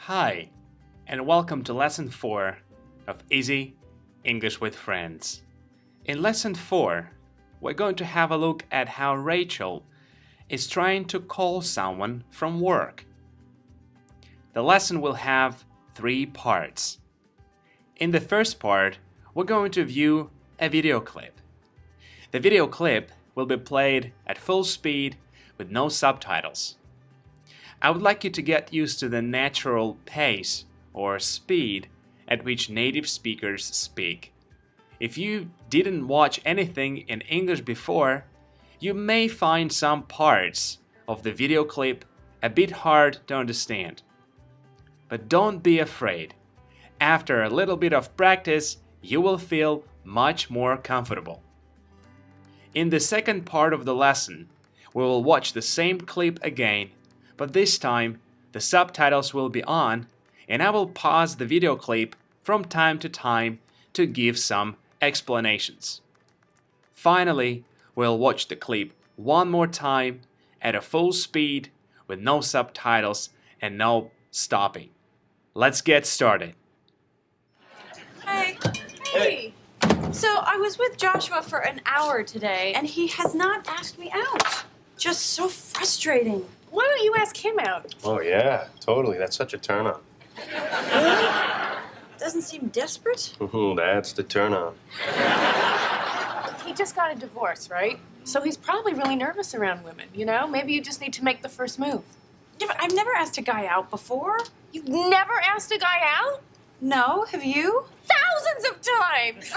Hi, and welcome to Lesson 4 of Easy English with Friends. In Lesson 4, we're going to have a look at how Rachel is trying to call someone from work. The lesson will have 3 parts. In the first part, we're going to view a video clip. The video clip will be played at full speed with no subtitles. I would like you to get used to the natural pace or speed at which native speakers speak. If you didn't watch anything in English before, you may find some parts of the video clip a bit hard to understand. But don't be afraid. After a little bit of practice, you will feel much more comfortable. In the second part of the lesson, we will watch the same clip again, but this time the subtitles will be on and I will pause the video clip from time to time to give some explanations. Finally, we'll watch the clip one more time at a full speed with no subtitles and no stopping. Let's get started. Hi. Hey. So I was with Joshua for an hour today, and he has not asked me out. Just so frustrating. Why don't you ask him out? Oh, yeah, totally. That's such a turn on. Really? Doesn't seem desperate? That's the turn on. He just got a divorce, right? So he's probably really nervous around women, you know? Maybe you just need to make the first move. Yeah, but I've never asked a guy out before. You've never asked a guy out? No, have you? Thousands of times!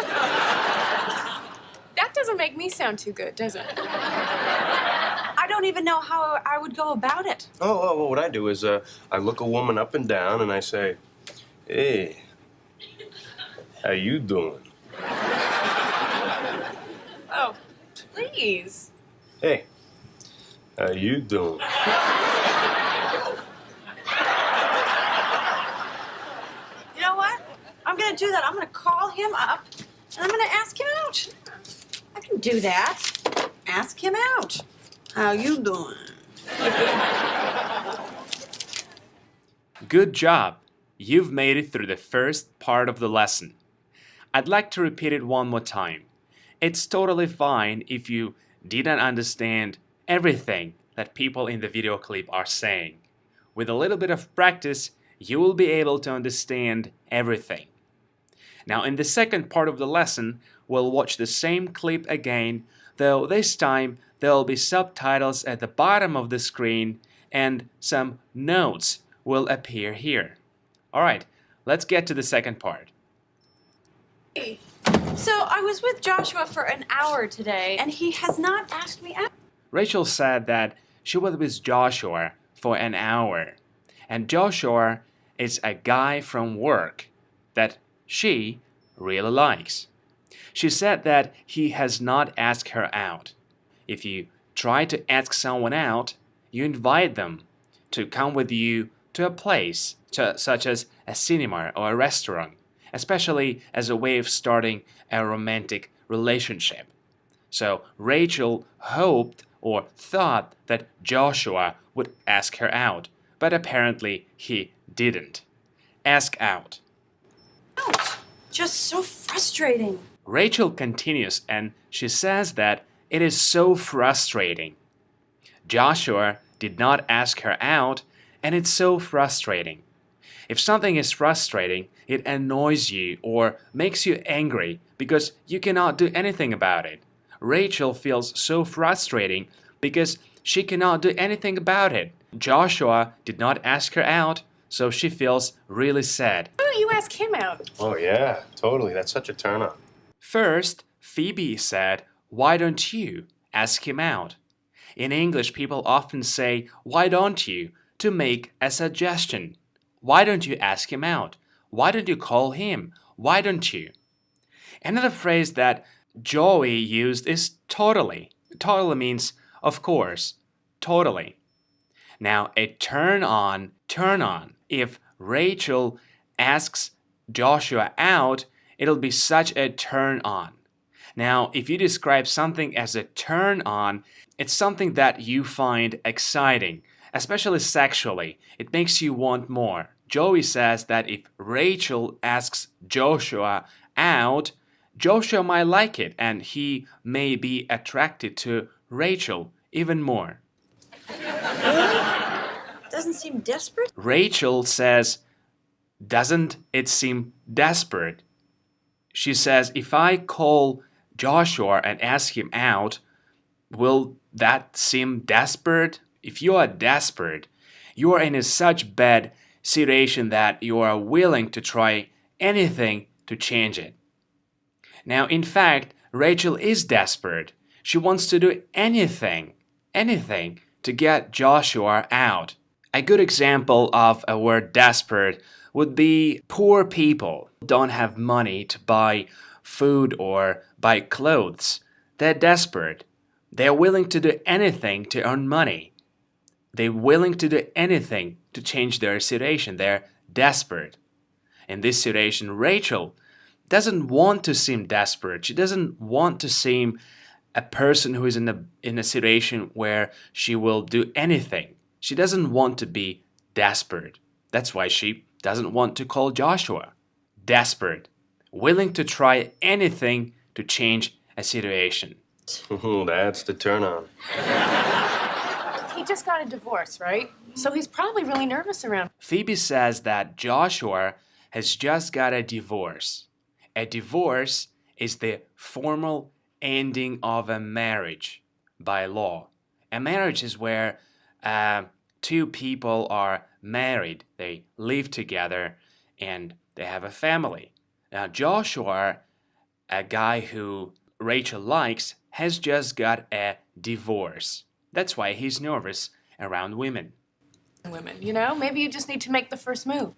That doesn't make me sound too good, does it? I don't even know how I would go about it. Well, what I do is I look a woman up and down and I say, hey, how you doing? Oh, please. Hey, how you doing? You know what? I'm going to do that. I'm going to call him up, and I'm going to ask him out. I can do that. Ask him out. How you doing? Good job! You've made it through the first part of the lesson. I'd like to repeat it one more time. It's totally fine if you didn't understand everything that people in the video clip are saying. With a little bit of practice, you will be able to understand everything. Now, in the second part of the lesson, we'll watch the same clip again, though this time there'll be subtitles at the bottom of the screen and some notes will appear here. Alright, let's get to the second part. Hey. So I was with Joshua for an hour today, and he has not asked me out. Rachel said that she was with Joshua for an hour, and Joshua is a guy from work that she really likes. She said that he has not asked her out. If you try to ask someone out, you invite them to come with you to a place such as a cinema or a restaurant, especially as a way of starting a romantic relationship. So Rachel hoped or thought that Joshua would ask her out, but apparently he didn't. Ask out. Out. Just so frustrating. Rachel continues and she says that it is so frustrating. Joshua did not ask her out and it's so frustrating. If something is frustrating, it annoys you or makes you angry because you cannot do anything about it. Rachel feels so frustrating because she cannot do anything about it. Joshua did not ask her out, so she feels really sad. Why don't you ask him out? Oh, yeah, totally. That's such a turn on. First, Phoebe said, "Why don't you ask him out?" In English, people often say, "Why don't you?" to make a suggestion. Why don't you ask him out? Why don't you call him? Why don't you? Another phrase that Joey used is totally. Totally means of course, totally. Now, a turn on. If Rachel asks Joshua out, it'll be such a turn on. Now, if you describe something as a turn on, it's something that you find exciting, especially sexually. It makes you want more. Joey says that if Rachel asks Joshua out, Joshua might like it and he may be attracted to Rachel even more. Doesn't seem desperate. Rachel says, doesn't it seem desperate? She says, if I call Joshua and ask him out, will that seem desperate? If you are desperate, you are in such bad situation that you are willing to try anything to change it. Now, in fact, Rachel is desperate. She wants to do anything to get Joshua out. A good example of a word desperate would be poor people don't have money to buy food or buy clothes. They're desperate. They're willing to do anything to earn money. They're willing to do anything to change their situation. They're desperate. In this situation, Rachel doesn't want to seem desperate. She doesn't want to seem a person who is in a situation where she will do anything. She doesn't want to be desperate. That's why she doesn't want to call Joshua. Desperate. Willing to try anything to change a situation. That's the turn on. He just got a divorce, right? So he's probably really nervous around. Phoebe says that Joshua has just got a divorce. A divorce is the formal ending of a marriage by law. A marriage is where two people are married, they live together, and they have a family. Now, Joshua, a guy who Rachel likes, has just got a divorce. That's why he's nervous around women. Maybe you just need to make the first move.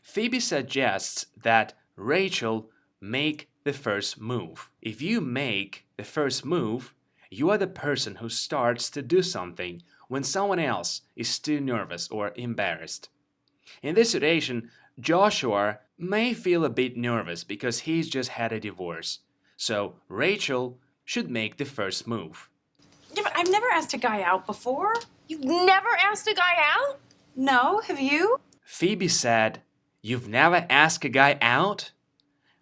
Phoebe suggests that Rachel make the first move. If you make the first move, you are the person who starts to do something when someone else is too nervous or embarrassed. In this situation, Joshua may feel a bit nervous because he's just had a divorce. So Rachel should make the first move. Yeah, but I've never asked a guy out before. You've never asked a guy out? No, have you? Phoebe said, "You've never asked a guy out?"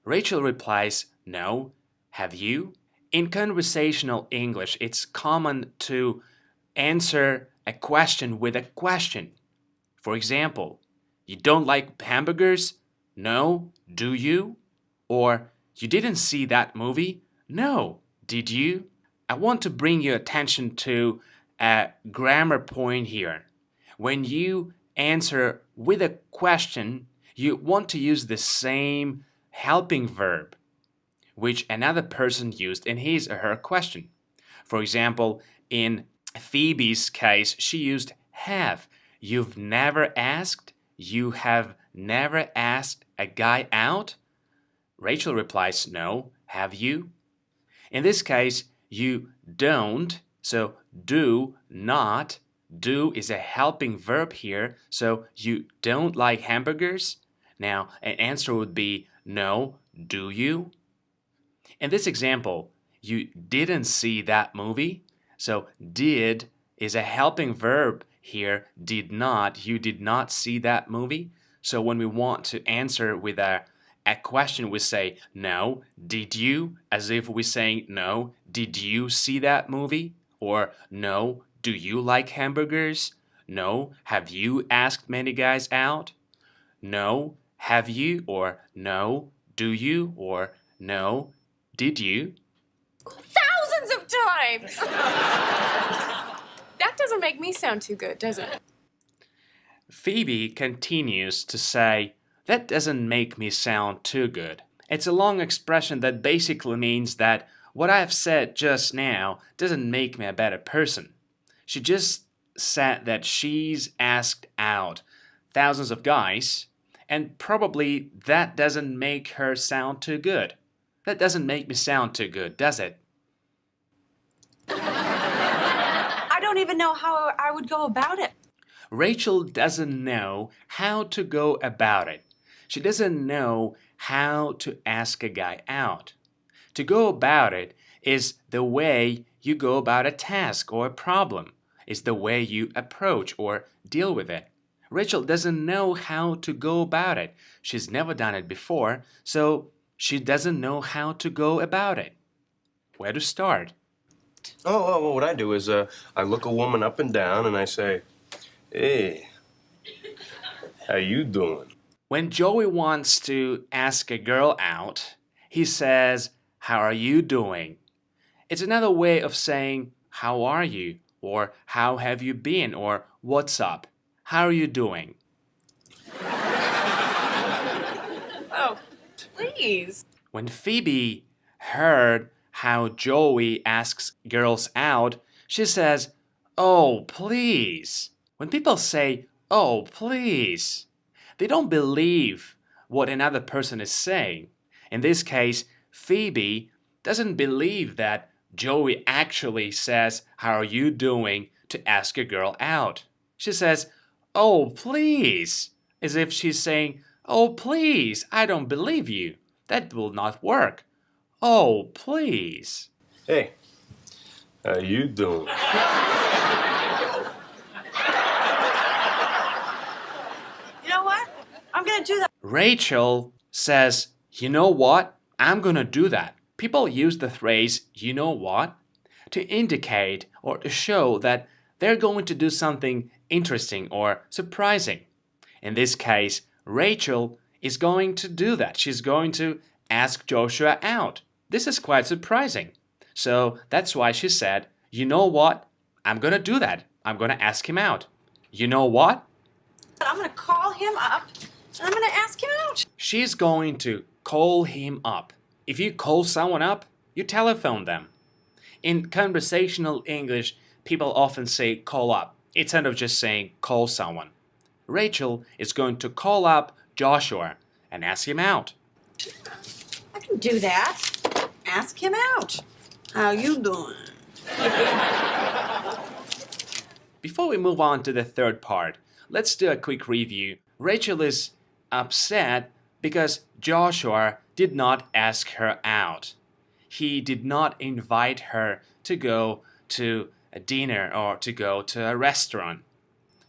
Rachel replies, "No. Have you?" In conversational English, it's common to answer a question with a question. For example, you don't like hamburgers? No. Do you? Or you didn't see that movie? No. Did you? I want to bring your attention to a grammar point here. When you answer with a question, you want to use the same helping verb which another person used in his or her question. For example, in Phoebe's case, she used have. You've never asked? You have never asked a guy out? Rachel replies, no. Have you? In this case, you don't, so do not. Do is a helping verb here, so you don't like hamburgers? Now, an answer would be no. Do you? In this example, you didn't see that movie, so did is a helping verb here. Did not, you did not see that movie. So when we want to answer with a question, we say no. Did you? As if we're saying no. Did you see that movie? Or no. Do you like hamburgers? No. Have you asked many guys out? No. Have you? Or no. Do you? Or no. Did you? Thousands of times! That doesn't make me sound too good, does it? Phoebe continues to say, that doesn't make me sound too good. It's a long expression that basically means that what I've said just now doesn't make me a better person. She just said that she's asked out thousands of guys, and probably that doesn't make her sound too good. That doesn't make me sound too good, does it? I don't even know how I would go about it. Rachel doesn't know how to go about it. She doesn't know how to ask a guy out. To go about it is the way you go about a task or a problem. It's the way you approach or deal with it. Rachel doesn't know how to go about it. She's never done it before, so she doesn't know how to go about it. Where to start? Oh, what I do is I look a woman up and down and I say, "Hey, how you doing?" When Joey wants to ask a girl out, he says, "How are you doing?" It's another way of saying, "How are you?" or "How have you been?" or "What's up?" How are you doing? Oh, please. When Phoebe heard how Joey asks girls out, she says, "Oh, please." When people say, "Oh, please," they don't believe what another person is saying. In this case, Phoebe doesn't believe that Joey actually says, "How are you doing?" to ask a girl out. She says, "Oh, please," as if she's saying, "Oh, please, I don't believe you. That will not work. Oh, please." Hey, how you doing? You know what? I'm gonna do that. Rachel says, "You know what? I'm gonna do that." People use the phrase, "you know what?" to indicate or to show that they're going to do something interesting or surprising. In this case, Rachel is going to do that. She's going to ask Joshua out. This is quite surprising. So that's why she said, "You know what? I'm going to do that. I'm going to ask him out." You know what? I'm gonna call him up and I'm gonna ask him out. She's going to call him up. If you call someone up, you telephone them. In conversational English, people often say call up instead of just saying call someone. Rachel is going to call up Joshua and ask him out. I can do that. Ask him out. How you doing? Before we move on to the third part, let's do a quick review. Rachel is upset because Joshua did not ask her out. He did not invite her to go to a dinner or to go to a restaurant.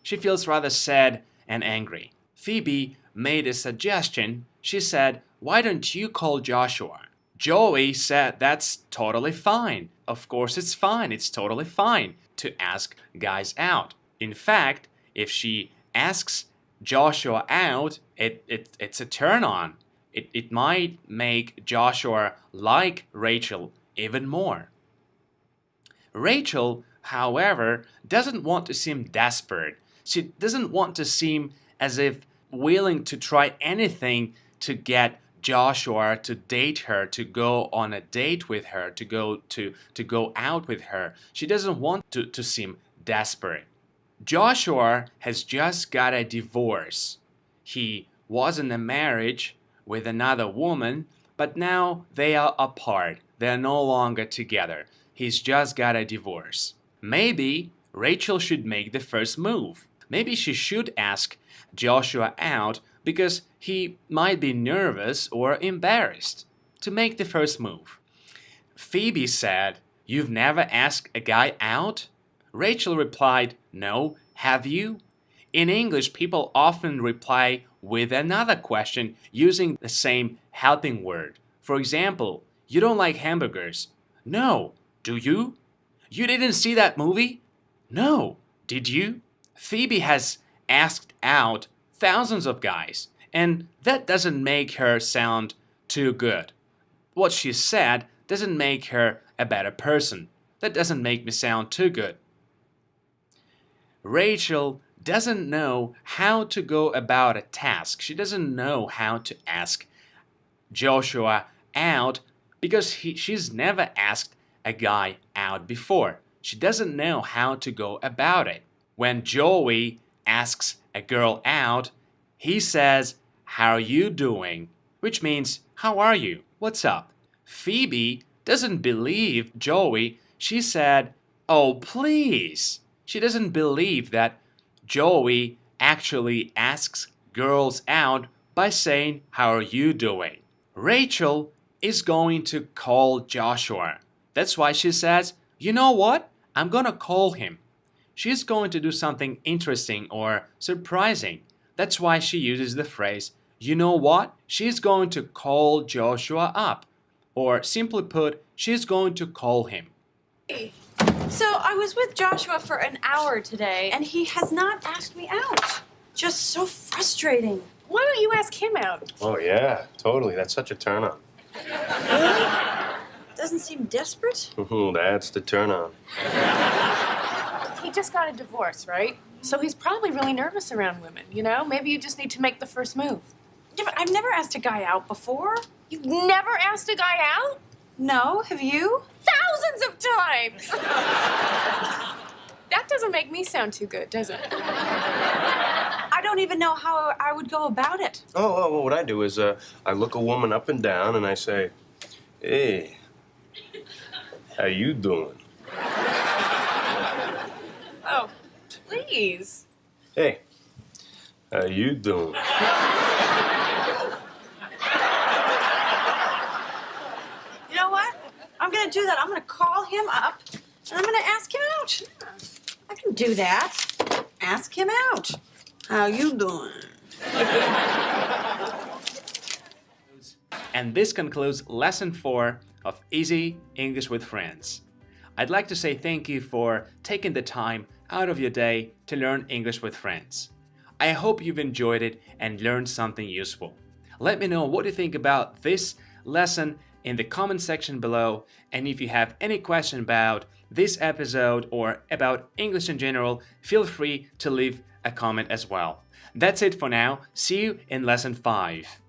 She feels rather sad and angry. Phoebe made a suggestion. She said, "Why don't you call Joshua?" Joey said, "That's totally fine. Of course it's fine. It's totally fine to ask guys out. In fact, if she asks Joshua out, it's a turn on. It might make Joshua like Rachel even more." Rachel, however, doesn't want to seem desperate. She doesn't want to seem as if willing to try anything to get Joshua to date her, to go on a date with her, to go out with her. She doesn't want to seem desperate. Joshua has just got a divorce. He was in a marriage with another woman, but now they are apart. They're no longer together. He's just got a divorce. Maybe Rachel should make the first move. Maybe she should ask Joshua out because he might be nervous or embarrassed to make the first move. Phoebe said, "You've never asked a guy out?" Rachel replied, "No, have you?" In English, people often reply with another question using the same helping word. For example, "You don't like hamburgers?" "No. Do you?" "You didn't see that movie?" "No. Did you?" Phoebe has asked out thousands of guys, and that doesn't make her sound too good. What she said doesn't make her a better person. That doesn't make me sound too good. Rachel doesn't know how to go about a task. She doesn't know how to ask Joshua out because she's never asked a guy out before. She doesn't know how to go about it. When Joey asks a girl out, he says, "How are you doing?" which means, "How are you? What's up?" Phoebe doesn't believe Joey. She said, "Oh, please." She doesn't believe that Joey actually asks girls out by saying, "How are you doing?" Rachel is going to call Joshua. That's why she says, "You know what? I'm gonna call him." she's going to do something interesting or surprising. That's why she uses the phrase, you know what? She's going to call Joshua up. Or simply put, she's going to call him. So I was with Joshua for an hour today, and he has not asked me out. Just so frustrating. Why don't you ask him out? Oh, yeah, totally. That's such a turn on. Doesn't seem desperate. That's the turn on. He just got a divorce, right? So he's probably really nervous around women, you know? Maybe you just need to make the first move. Yeah, but I've never asked a guy out before. You've never asked a guy out? No, have you? Thousands of times! That doesn't make me sound too good, does it? I don't even know how I would go about it. Oh, what I do is I look a woman up and down and I say, hey, how you doing? Oh, please. Hey, how you doing? You know what? I'm gonna do that. I'm gonna call him up, and I'm gonna ask him out. I can do that. Ask him out. How you doing? And this concludes Lesson 4 of Easy English with Friends. I'd like to say thank you for taking the time out of your day to learn English with friends. I hope you've enjoyed it and learned something useful. Let me know what you think about this lesson in the comment section below, and if you have any question about this episode or about English in general, feel free to leave a comment as well. That's it for now. See you in Lesson 5.